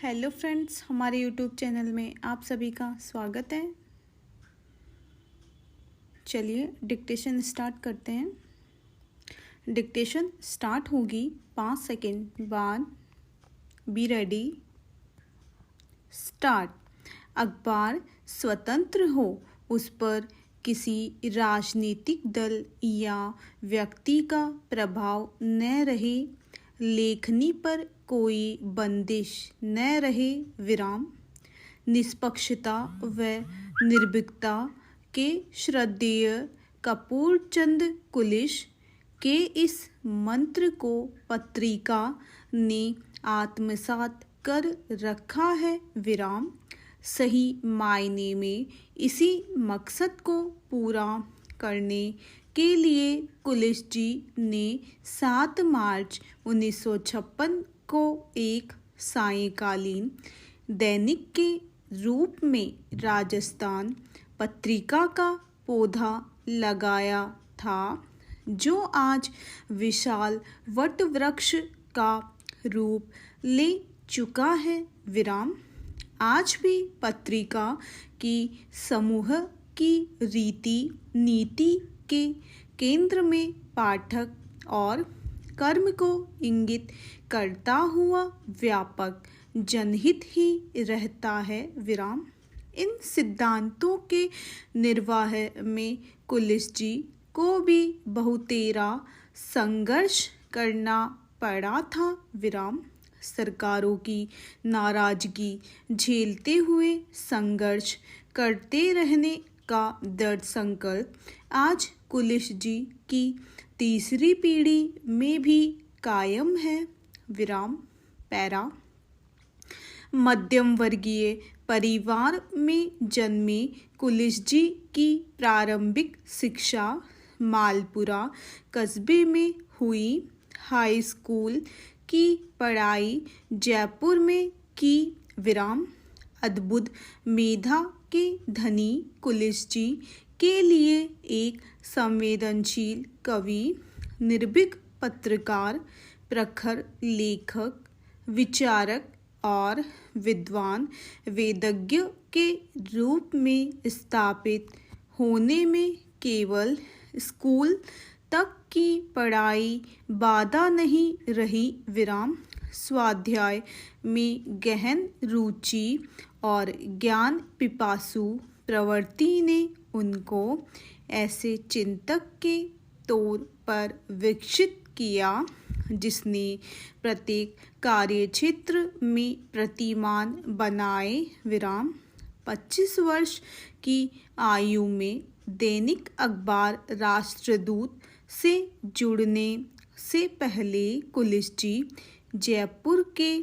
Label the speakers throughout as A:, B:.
A: Hello friends, हमारे YouTube channel में आप सभी का स्वागत है। चलिए डिक्टेशन स्टार्ट करते हैं। डिक्टेशन स्टार्ट होगी 5 सेकेंड बाद। Be ready, start. अखबार स्वतंत्र हो, उस पर किसी राजनीतिक दल या व्यक्ति का प्रभाव न रहे, लेखनी पर कोई बंदिश न रहे, विराम। निष्पक्षता व निर्भीकता के श्रद्धेय कपूर चंद कुलिश के इस मंत्र को पत्रिका ने आत्मसात कर रखा है, विराम। सही मायने में इसी मकसद को पूरा करने के लिए कुलिश जी ने 7 मार्च 1956 को एक सायंकालीन दैनिक के रूप में राजस्थान पत्रिका का पौधा लगाया था, जो आज विशाल वट वृक्ष का रूप ले चुका है, विराम। आज भी पत्रिका की समूह की रीति नीति के केंद्र में पाठक और कर्म को इंगित करता हुआ व्यापक जनहित ही रहता है, विराम। इन सिद्धांतों के निर्वाह में कुलिश जी को भी बहुतेरा संघर्ष करना पड़ा था, विराम। सरकारों की नाराजगी झेलते हुए संघर्ष करते रहने का दृढ़ संकल्प आज कुलिश जी की तीसरी पीढ़ी में भी कायम है, विराम। पैरा। मध्यम वर्गीय परिवार में जन्मे कुलिश जी की प्रारंभिक शिक्षा मालपुरा कस्बे में हुई। हाई स्कूल की पढ़ाई जयपुर में की, विराम। अद्भुत मेधा के धनी कुलिश जी के लिए एक संवेदनशील कवि, निर्भीक पत्रकार, प्रखर लेखक, विचारक और विद्वान वेदज्ञ के रूप में स्थापित होने में केवल स्कूल तक की पढ़ाई बाधा नहीं रही, विराम। स्वाध्याय में गहन रुचि और ज्ञान पिपासु प्रवृत्ति ने उनको ऐसे चिंतक के तौर पर विकसित किया जिसने प्रत्येक कार्यक्षेत्र में प्रतिमान बनाए, विराम। 25 वर्ष की आयु में दैनिक अखबार राष्ट्रदूत से जुड़ने से पहले कुलिश जी जयपुर के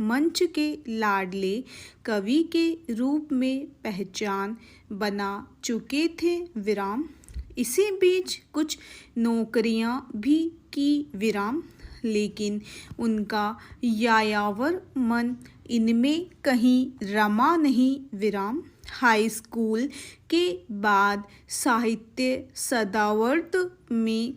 A: मंच के लाडले कवि के रूप में पहचान बना चुके थे, विराम। इसी बीच कुछ नौकरियां भी की, विराम, लेकिन उनका यायावर मन इनमें कहीं रमा नहीं, विराम। हाई स्कूल के बाद साहित्य सदावर्त में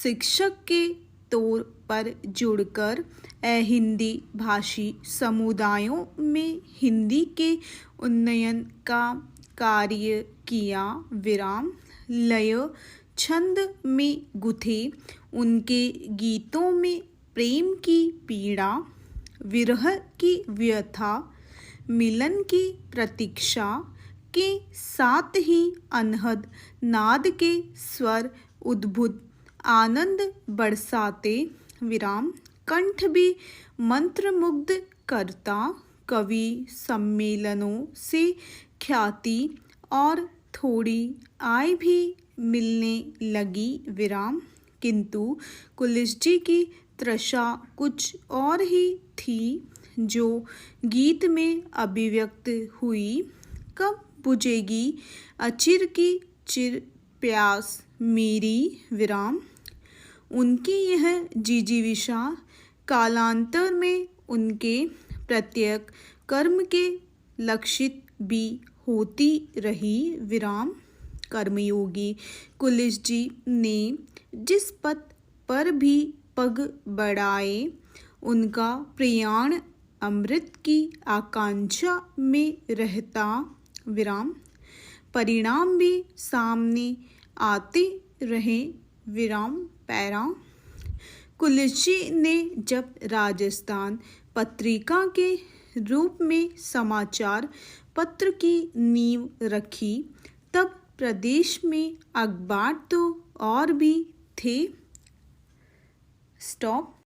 A: शिक्षक के तौर पर जुड़कर हिंदी भाषी समुदायों में हिंदी के उन्नयन का कार्य किया, विराम। लय छंद में गुथे उनके गीतों में प्रेम की पीड़ा, विरह की व्यथा, मिलन की प्रतीक्षा के साथ ही अनहद नाद के स्वर उद्भुत आनंद बरसाते, विराम। कंठ भी मंत्रमुग्ध करता, कवि सम्मेलनों से ख्याति और थोड़ी आय भी मिलने लगी, विराम। किंतु कुलिश जी की तृषा कुछ और ही थी, जो गीत में अभिव्यक्त हुई। कब बुझेगी अचिर की चिर प्यास मेरी, विराम। उनकी यह जिजीविषा कालांतर में उनके प्रत्येक कर्म के लक्षित भी होती रही, विराम। कर्मयोगी कुलिश जी ने जिस पथ पर भी पग बढ़ाए, उनका प्रयाण अमृत की आकांक्षा में रहता विराम, परिणाम भी सामने आते रहे विराम पैराम। कुलिची ने जब राजस्थान पत्रिका के रूप में समाचार पत्र की नींव रखी, तब प्रदेश में अखबार तो और भी थे। स्टॉप।